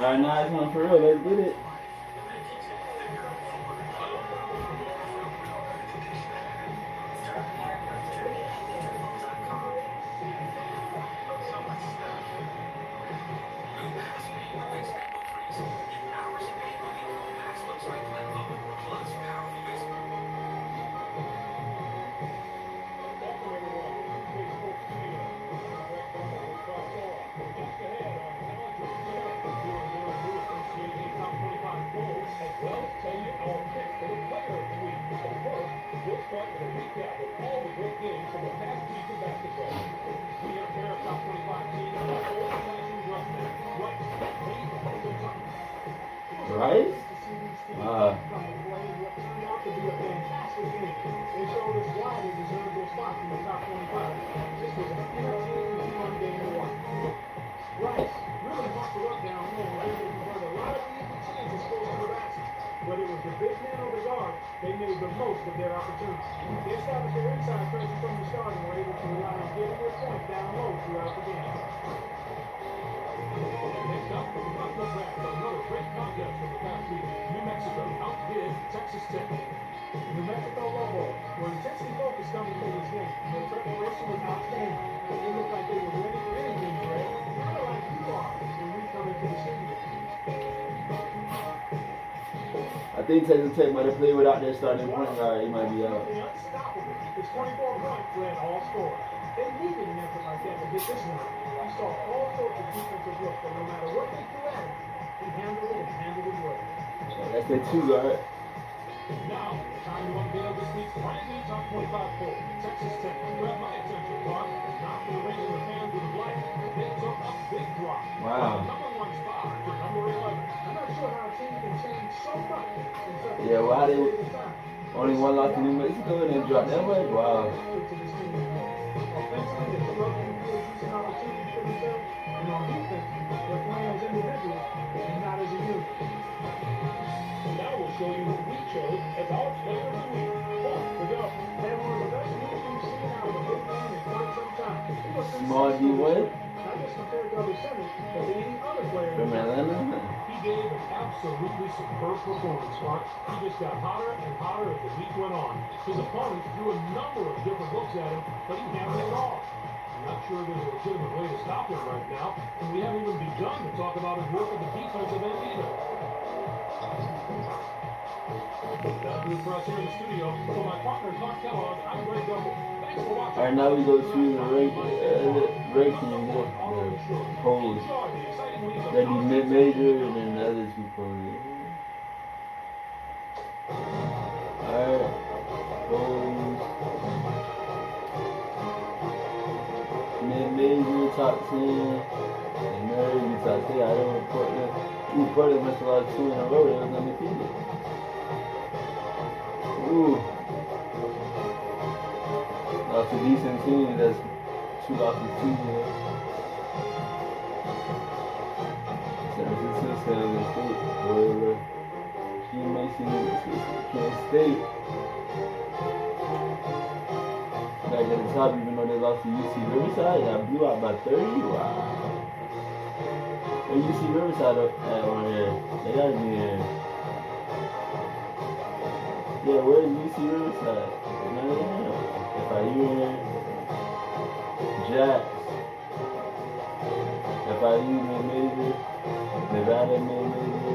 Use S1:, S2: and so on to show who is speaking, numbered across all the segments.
S1: Alright, now it's on for real. Let's get it. Right? Wow.
S2: They showed us why they deserved their spot in the top 25. This was an entertaining, fun game to watch. Rice really busted up down low and able to convert a lot of easy chances close to the basket. Whether it was the big man or the guard, they made the most of their opportunities. They established their inside presence from the start and were able to rely on getting their points down low throughout the game. Next up, we're going to look back at another great contest from the past week. New Mexico outdid Texas Tech. New Mexico Lobos were intensely focused coming into this game. Their preparation was outstanding. They looked like they were ready for anything, Greg. Kind of like you are when we come into the studio.
S1: I think Texas Tech might have played without their starting point guard. He might be out.
S2: Unstoppable. It's 24 points led all scorer. They needed an effort like that to get this one. We saw all sorts of defensive looks, but no matter what they threw at him, he handled it and handled it well.
S1: That's their two guard.
S2: Now, time to unveil this week's ranking top 25 poll. Texas Tech grabbed my attention, Clark, and not for the raising the fans with a blank. They took a big drop.
S1: Wow.
S2: Number 1 spot to number 11. I'm not sure how a team can change so much in such a
S1: Yeah, why they
S2: period of time.
S1: only one loss in New Mexico and then dropped that much? Wow.
S2: Offensively, they struggled to create decent opportunities for themselves, and on defense, they're playing as individuals and not as a unit. Now we'll show you who we chose as our player of the week. Paul, to go. Had one of the best moves we've seen out of a big man in quite some time. He was
S1: Small D1?
S2: not just compared to other centers, but to any other player.
S1: From Atlanta?
S2: He gave an absolutely superb performance, Mark. He just got hotter and hotter as the week went on. His opponents threw a number of different looks at him, but he handled it all. I'm not sure there's a legitimate way to stop him right now, and we haven't even begun to talk about his work at the defensive end either. That's good for us here in the studio. For my partner, Clark Kellogg, I'm Greg Gumbel. Thanks for watching.
S1: Alright, now we go to the ranking, the polls. That'd be mid-major and then the other two polls. Alright, polls. Mid-major, top 10. And maybe top 10. I don't report that. Ooh, Portland must have lost 2 in a row. They was undefeated. Ooh. Lost a decent team. That's 2 losses, 2 years. San Francisco, San State. Whatever. Kansas State. Back at the top, even though they lost to UC Riverside, got blew out by 30. Wow. And UC Riverside up on here. They gotta be here. Yeah, where's UC Riverside? None of them. FIU in there. Jacks. FIU mid-major. Nevada mid-major.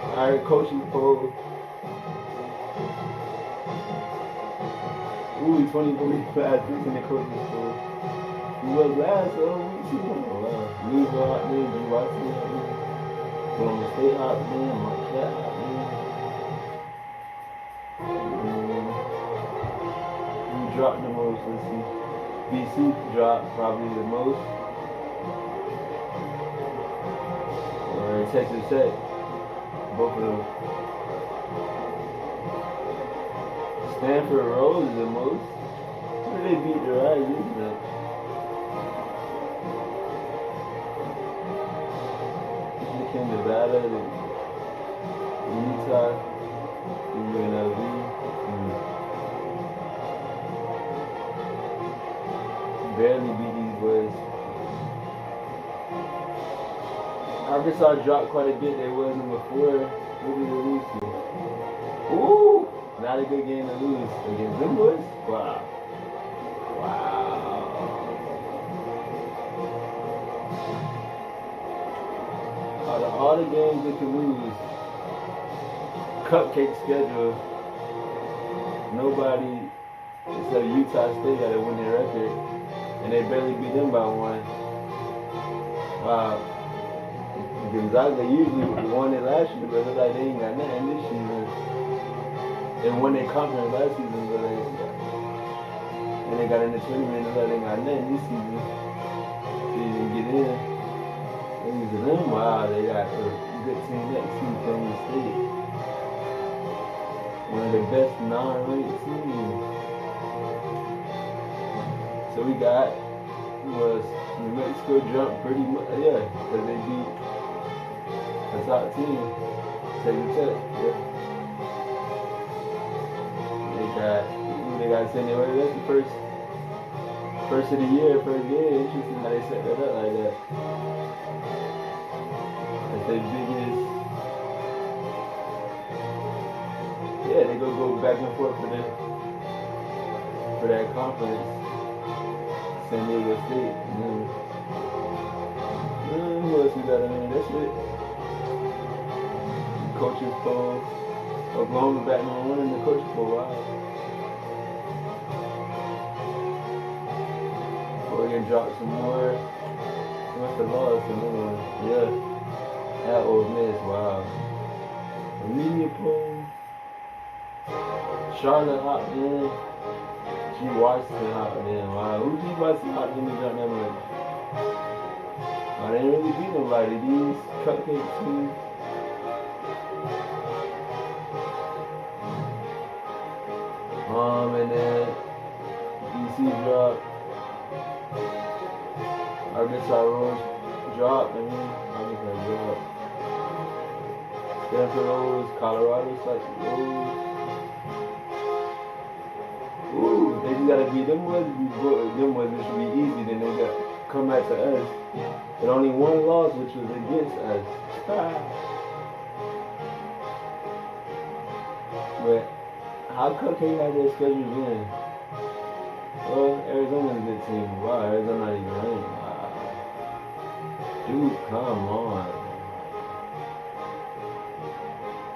S1: Alright, coaching poll. Ooh, 2045 in the coaching poll. We was last, so we see one. Oh, wow. Louisville out there, UYC out there. Golden State out there, Marquette out there. Who dropped the most? Let's see. BC dropped probably the most. Or Texas Tech. Both of them. Stanford rose the most. Who they beat the Rises? Nevada, Utah, UNLV, barely beat these Arkansas dropped quite a bit. They was number 4. Who did they lose to? Ooh! Not a good game to lose against them boys. Wow. Wow. Out of all the games they could lose, cupcake schedule, nobody except Utah State got to win their record, and they barely beat them by 1. Wow. Gonzaga usually won it last year, but it looks like they ain't got nothing this season. They won their conference last season, but they got in the tournament, it looks like they ain't got nothing this season. They didn't get in. Things to them, wow, they got a good team next to Penn State. One of the best non-ranked teams. So we got was New Mexico jumped pretty much, yeah, because they beat the top team, Texas Tech, yeah. They got sent away. That's the first of the year, first game. Interesting how they set that up like that. That's their biggest. Yeah, they go back and forth for that conference. San Diego State. Who else we got in there? That's it. Coaches poll. Oklahoma back number 1 in the coaches poll. Wow. Oregon dropped some more. They must have lost another one. Yeah. At Ole Miss. Wow. The media poll. Charlotte hopped in. G. Washington hopped in. Wow. Who G. Washington hopped in to jump that much? They didn't really beat nobody. These cupcake teams. And then DC dropped. Arkansas Rose dropped. Arkansas dropped. Stanford Rose, Colorado Rose. Ooh, they just gotta beat them ones. Them ones, it should be easy. Then they got come back to us. But only 1 loss, which was against us. But how Cupcake had their schedule in? Well, Arizona's a good team. Wow, Arizona not even ranked. Wow. Dude, come on.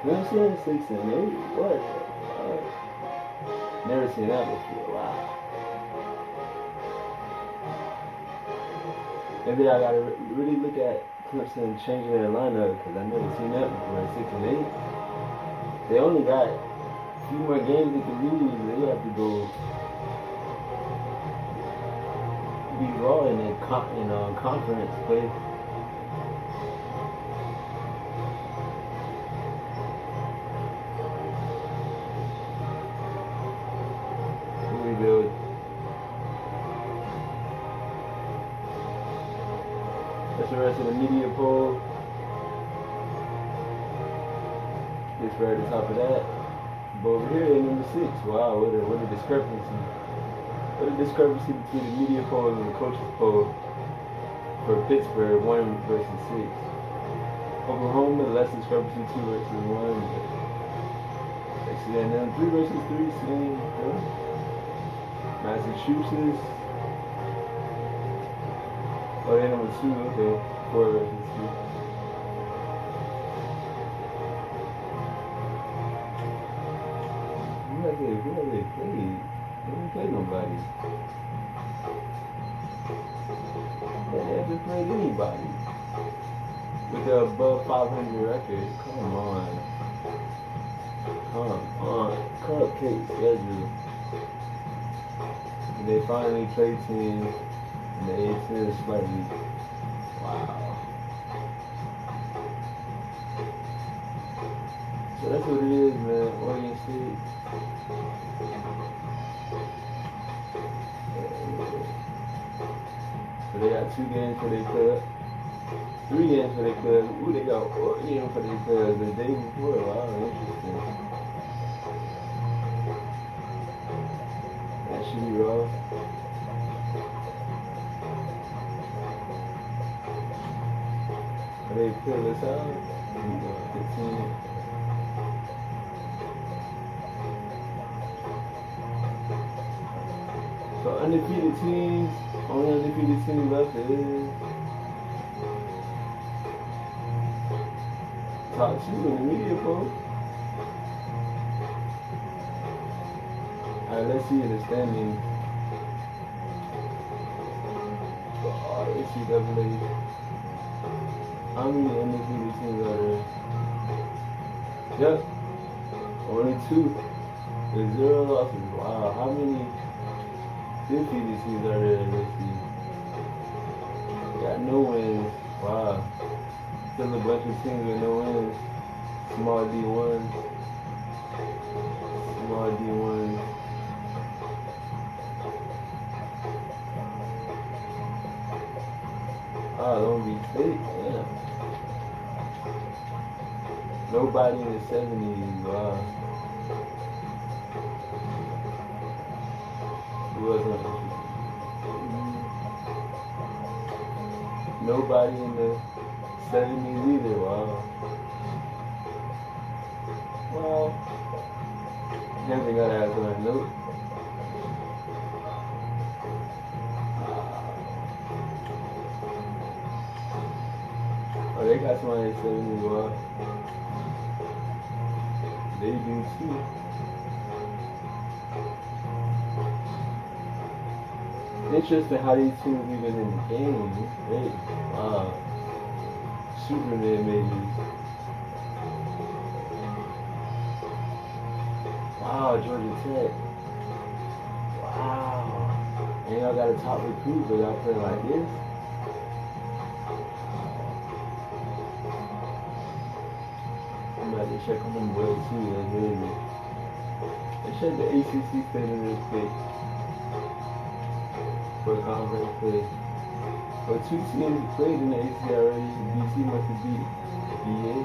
S1: Clemson 6 and 8? What the fuck? Never seen that before. Wow. Maybe I gotta really look at Clemson changing their lineup because I never seen that before. 6 and 8. They only got a few more games they can lose. They have to go be raw in their conference play. Rebuild. That's the rest of the media poll. This right at the top of that. But over here, number 6. Wow, what a discrepancy. What a discrepancy between the media poll and the coaches poll for Pittsburgh, 1 versus 6. Oklahoma, less discrepancy, 2 versus 1. And then 3 versus 3, same. Massachusetts. Oh, they're number 2, okay. 4 versus 2. Who have they played? They didn't play nobody. They haven't played anybody with the above 500 record. Come on. Cupcake schedule. And they finally play teams in the A10 slightly. Wow. So that's what it is, man. Oregon State. So they got 2 games for their club. 3 games for their club. Ooh, they got Oregon for their club the day before. Wow, interesting. That should be raw. They they fill us out. 15. So undefeated teams, only undefeated team left is top 2 in the media poll. Alright, let's see the standings. NCAA. How many undefeated teams are there? Yep, only 2. There's 0 losses. Wow, how many defeated teams are there? Let's see. Got no wins. Wow. Still a bunch of teams with no wins. Small D1. Small D1. Long Beach State, yeah. Nobody in the 70s, wow. Who wasn't? Nobody in the 70s either, wow. Well, never gotta have one note. Oh, they got somebody in 70s, wow. They do too. Interesting how these teams even in the game. It's great. Wow. Superman maybe. Wow, Georgia Tech. Wow. And y'all got a top recruit, but y'all playing like this? I'm about to check on them well too, that's crazy. Let's check the ACC standing real quick. For the conference play. So 2 teams played in the ACC already. DC must have beat BA.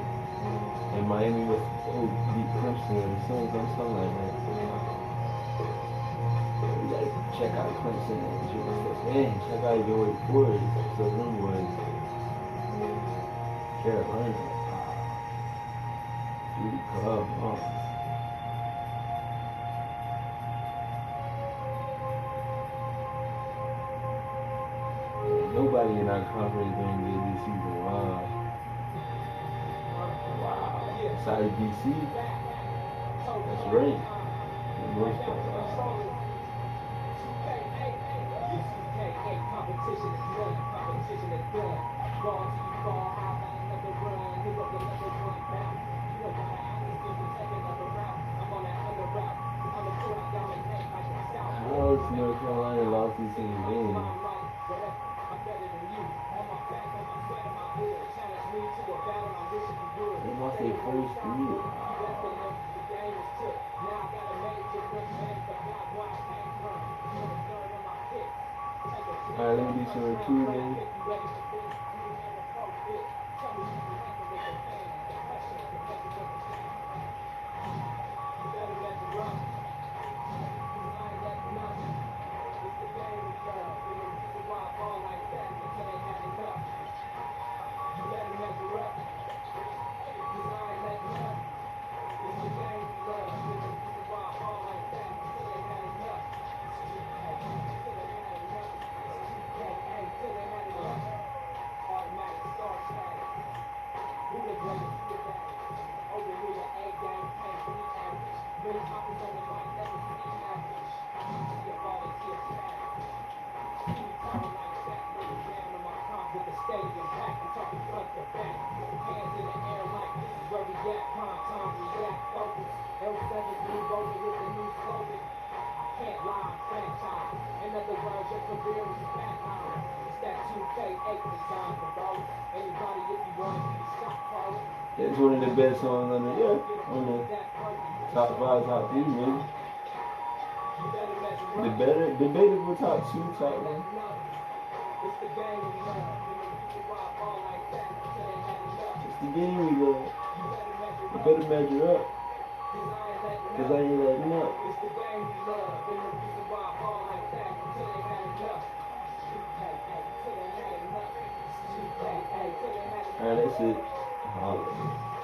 S1: And Miami must have beat Clemson or something like that. We gotta check out Clemson and Georgia Tech. Man, check out even Wake Forest. So them was Carolina. Dude, come on. Nobody in our conference doing good this season. Wow. Wow. Sorry, DC. That's right. The most part. How is North Carolina lost these same games? They lost their first 3. Alright, let me do some recruiting. It's one of the best songs on the top 5, top 3, maybe. Debatable top 2, top 1. It's the game we love. You better measure up. Cause I ain't letting up. Alright, that's it.